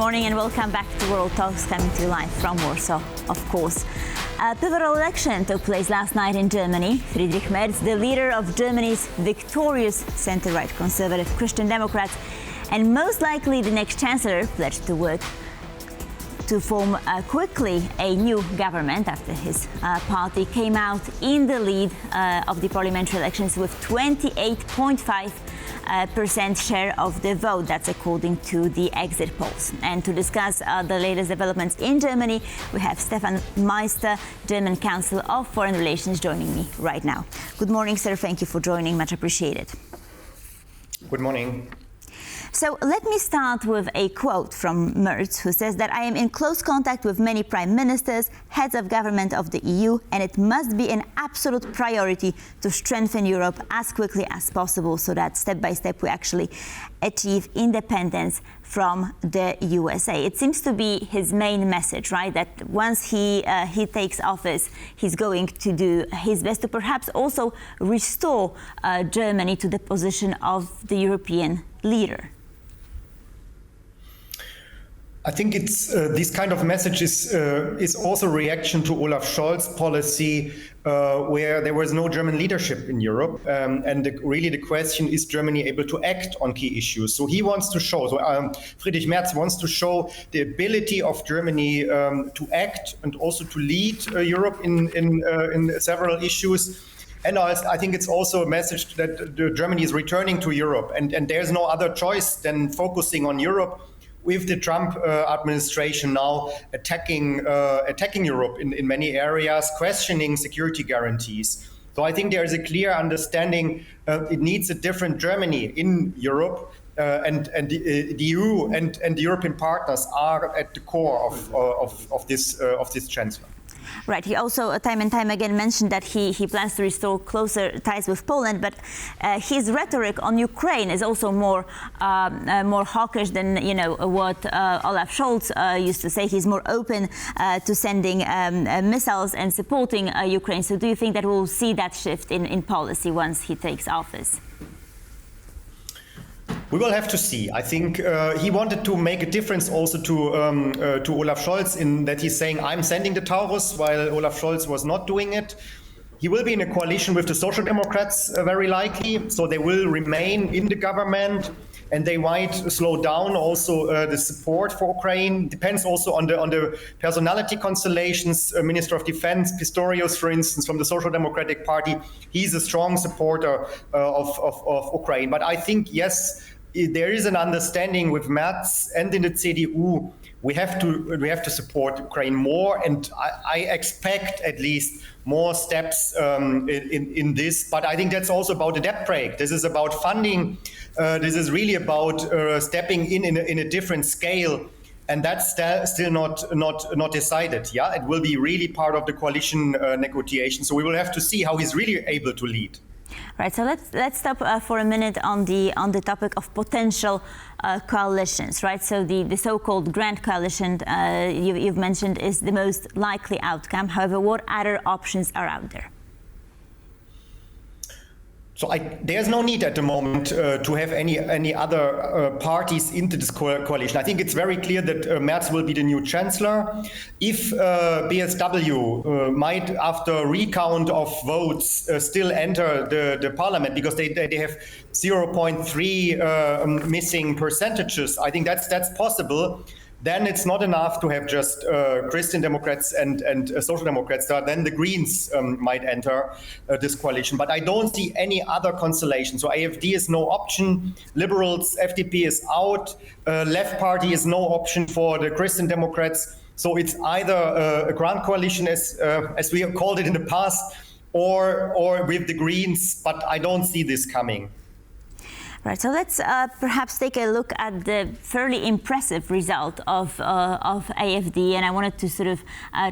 morning and welcome back to World Talks, coming to you live from Warsaw, of course. A pivotal election took place last night in Germany. Fridrich Merz, the leader of Germany's victorious centre-right conservative Christian Democrats and most likely the next chancellor, pledged to work to form quickly a new government after his party came out in the lead of the parliamentary elections with 28.5% share of the vote. That's according to the exit polls. And to discuss the latest developments in Germany, we have Stefan Meister, German Council of Foreign Relations, joining me right now. Good morning, sir. Thank you for joining. Much appreciated. Good morning. So let me start with a quote from Merz, who says that I am in close contact with many prime ministers, heads of government of the EU, and it must be an absolute priority to strengthen Europe as quickly as possible so that step by step we actually achieve independence from the USA. It seems to be his main message, right? That once he takes office, he's going to do his best to perhaps also restore Germany to the position of the European leader. I think it's this kind of message is also a reaction to Olaf Scholz's policy, where there was no German leadership in Europe, and really the question is Germany able to act on key issues. So he wants to show. Fridrich Merz wants to show the ability of Germany to act and also to lead Europe in several issues. And I think it's also a message that Germany is returning to Europe, and there's no other choice than focusing on Europe, with the Trump administration now attacking Europe in many areas, questioning security guarantees. So I think there is a clear understanding it needs a different Germany in Europe, and the EU and the European partners are at the core of this chancellor. Right. He also time and time again mentioned that he plans to restore closer ties with Poland, but his rhetoric on Ukraine is also more hawkish than what Olaf Scholz used to say. He's more open to sending missiles and supporting Ukraine. So do you think that we'll see that shift in policy once he takes office? We will have to see. I think he wanted to make a difference also to Olaf Scholz in that he's saying, I'm sending the Taurus, while Olaf Scholz was not doing it. He will be in a coalition with the Social Democrats, very likely, so they will remain in the government, and they might slow down also the support for Ukraine. Depends also on the personality constellations. Minister of Defense Pistorius, for instance, from the Social Democratic Party, he's a strong supporter of Ukraine. But I think, yes, there is an understanding with Merz and in the CDU. We have to support Ukraine more, and I expect at least more steps in this. But I think that's also about the debt break. This is about funding. This is really about stepping in a different scale, and that's still not decided. Yeah, it will be really part of the coalition negotiation. So we will have to see how he's really able to lead. Right. So let's stop for a minute on the topic of potential coalitions. Right. So the so-called Grand Coalition you've mentioned is the most likely outcome. However, what other options are out there? So there's no need at the moment to have any other parties into this coalition. I think it's very clear that Merz will be the new chancellor. If BSW might, after recount of votes, still enter the parliament because they have 0.3 missing percentages, I think that's possible. Then it's not enough to have just Christian Democrats and Social Democrats. Then the Greens might enter this coalition. But I don't see any other constellation. So AfD is no option. Liberals, FDP is out. Left Party is no option for the Christian Democrats. So it's either a grand coalition, as we have called it in the past, or with the Greens. But I don't see this coming. Right, so let's perhaps take a look at the fairly impressive result of AfD, and I wanted to sort of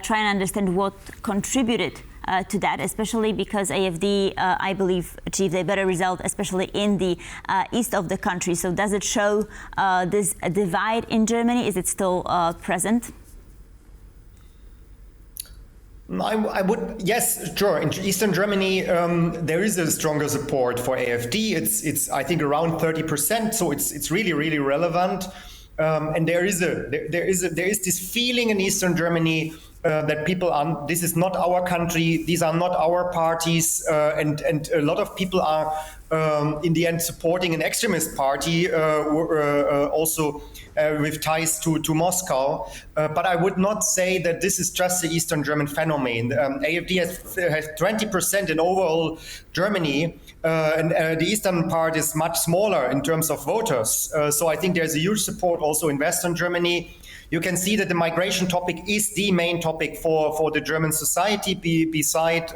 try and understand what contributed to that, especially because AfD, I believe, achieved a better result, especially in the east of the country. So does it show this divide in Germany? Is it still present? I would, yes, sure. In Eastern Germany, there is a stronger support for AfD. It's I think around 30%. So it's really, really relevant. And there is this feeling in Eastern Germany that people are, this is not our country, these are not our parties, and a lot of people are in the end supporting an extremist party, also with ties to Moscow. But I would not say that this is just the Eastern German phenomenon. AfD has 20% in overall Germany, and the eastern part is much smaller in terms of voters. So I think there's a huge support also in Western Germany. You can see that the migration topic is the main topic for the German society, beside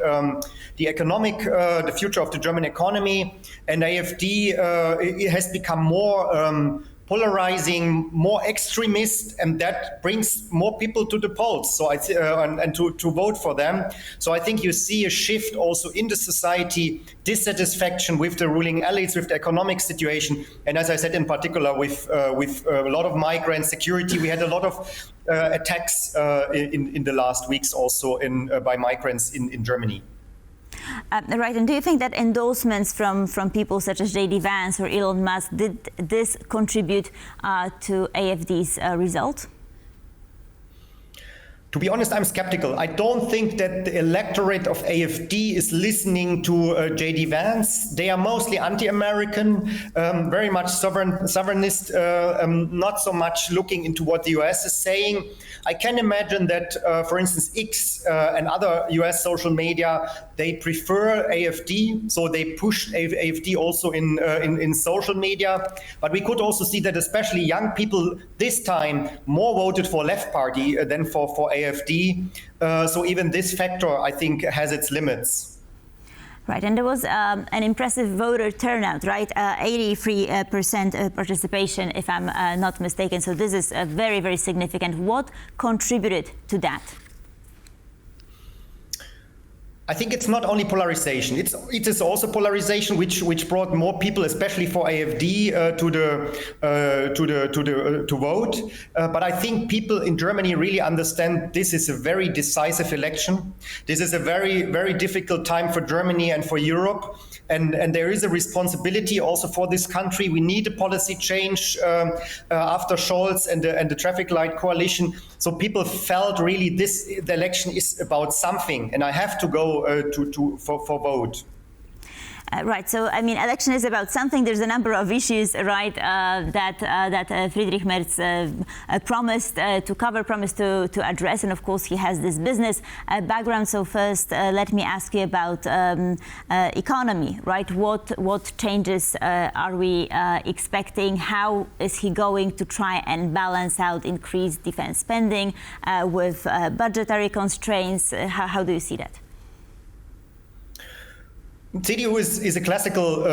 the economic, the future of the German economy. And AfD it has become more polarizing, more extremist, and that brings more people to the polls. So and to vote for them. So I think you see a shift also in the society, dissatisfaction with the ruling elites, with the economic situation, and as I said, in particular with a lot of migrant security. We had a lot of attacks in the last weeks also by migrants in Germany. Right, and do you think that endorsements from people such as J.D. Vance or Elon Musk, did this contribute to AfD's result? To be honest, I'm skeptical. I don't think that the electorate of AfD is listening to J.D. Vance. They are mostly anti-American, very much sovereignist, not so much looking into what the US is saying. I can imagine that, for instance, X and other US social media, they prefer AfD, so they push AfD also in social media. But we could also see that especially young people this time more voted for left party than for AfD. So even this factor, I think, has its limits. Right, and there was an impressive voter turnout, right? 83% participation, if I'm not mistaken. So this is very, very significant. What contributed to that? I think it's not only polarization. It is also polarization which brought more people, especially for AfD, to vote. But I think people in Germany really understand this is a very decisive election. This is a very, very difficult time for Germany and for Europe. And there is a responsibility also for this country. We need a policy change after Scholz and the traffic light coalition. So people felt really the election is about something, and I have to go for vote. Right. So, I mean, election is about something. There's a number of issues, right, that Fridrich Merz promised to cover, promised to address. And, of course, he has this business background. So first, let me ask you about economy, right? What changes are we expecting? How is he going to try and balance out increased defense spending with budgetary constraints? How do you see that? CDU is a classical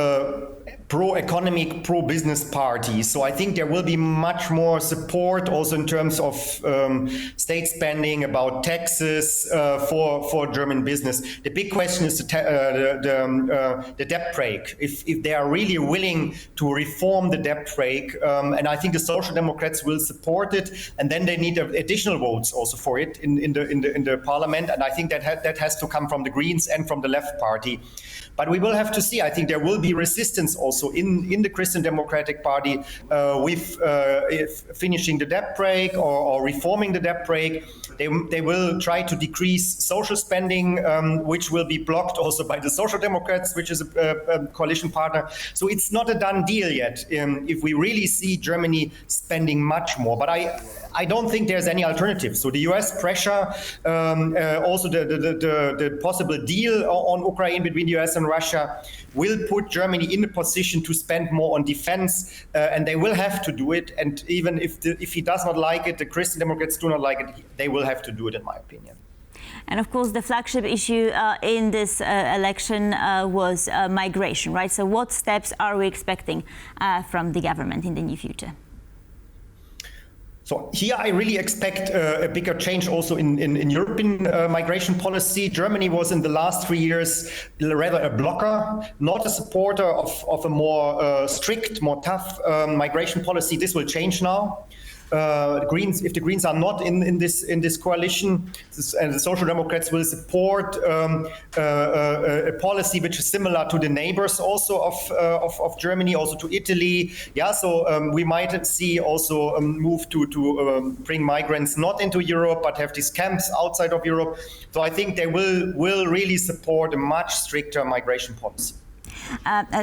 pro-economic, pro-business party. So I think there will be much more support also in terms of state spending, about taxes for German business. The big question is the debt brake. If they are really willing to reform the debt brake, and I think the Social Democrats will support it, and then they need additional votes also for it in the parliament. And I think that has to come from the Greens and from the Left Party. But we will have to see. I think there will be resistance also in the Christian Democratic Party with finishing the debt brake or reforming the debt brake. They will try to decrease social spending, which will be blocked also by the Social Democrats, which is a coalition partner. So it's not a done deal yet if we really see Germany spending much more. But I don't think there's any alternative. So the US pressure, also the possible deal on Ukraine between the US and Russia will put Germany in a position to spend more on defense, and they will have to do it. And even if he does not like it, the Christian Democrats do not like it, they will have to do it, in my opinion. And of course, the flagship issue in this election was migration, right? So what steps are we expecting from the government in the near future? So here I really expect a bigger change also in European migration policy. Germany was in the last 3 years rather a blocker, not a supporter of a more strict, more tough migration policy. This will change now. if the Greens are not in this coalition, and the Social Democrats will support a policy which is similar to the neighbors also of Germany, also to Italy. Yeah, so we might see also a move to bring migrants not into Europe, but have these camps outside of Europe. So I think they will really support a much stricter migration policy.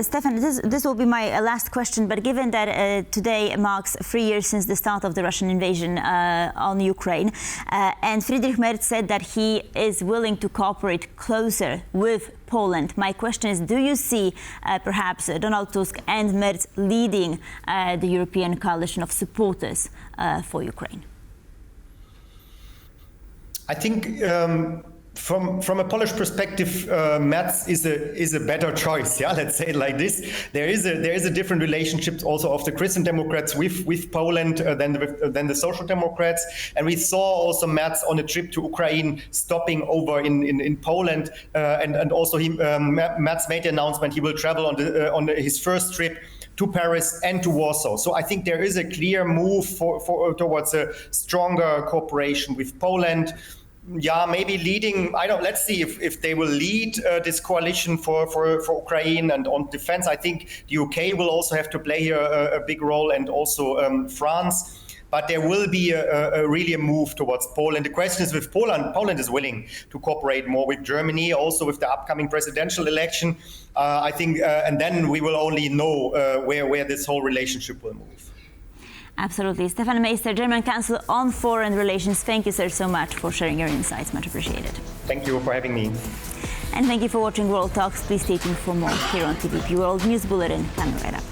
Stefan, this will be my last question, but given that today marks 3 years since the start of the Russian invasion on Ukraine, and Fridrich Merz said that he is willing to cooperate closer with Poland, my question is, do you see perhaps Donald Tusk and Merz leading the European coalition of supporters for Ukraine? I think from a Polish perspective, Merz is a better choice. Yeah, let's say it like this. There is a different relationship also of the Christian Democrats with Poland than the Social Democrats, and we saw also Merz on a trip to Ukraine stopping over in Poland, and also Merz made the announcement he will travel on his first trip to Paris and to Warsaw. So I think there is a clear move towards a stronger cooperation with Poland. Yeah, maybe leading. Let's see if they will lead this coalition for Ukraine and on defense. I think the UK will also have to play here a big role, and also France. But there will be really a move towards Poland. The question is with Poland. Poland is willing to cooperate more with Germany, also with the upcoming presidential election. I think, and then we will only know where this whole relationship will move. Absolutely. Stefan Meister, German Council on Foreign Relations. Thank you, sir, so much for sharing your insights. Much appreciated. Thank you for having me. And thank you for watching World Talks. Please stay tuned for more here on TVP World News Bulletin coming right up.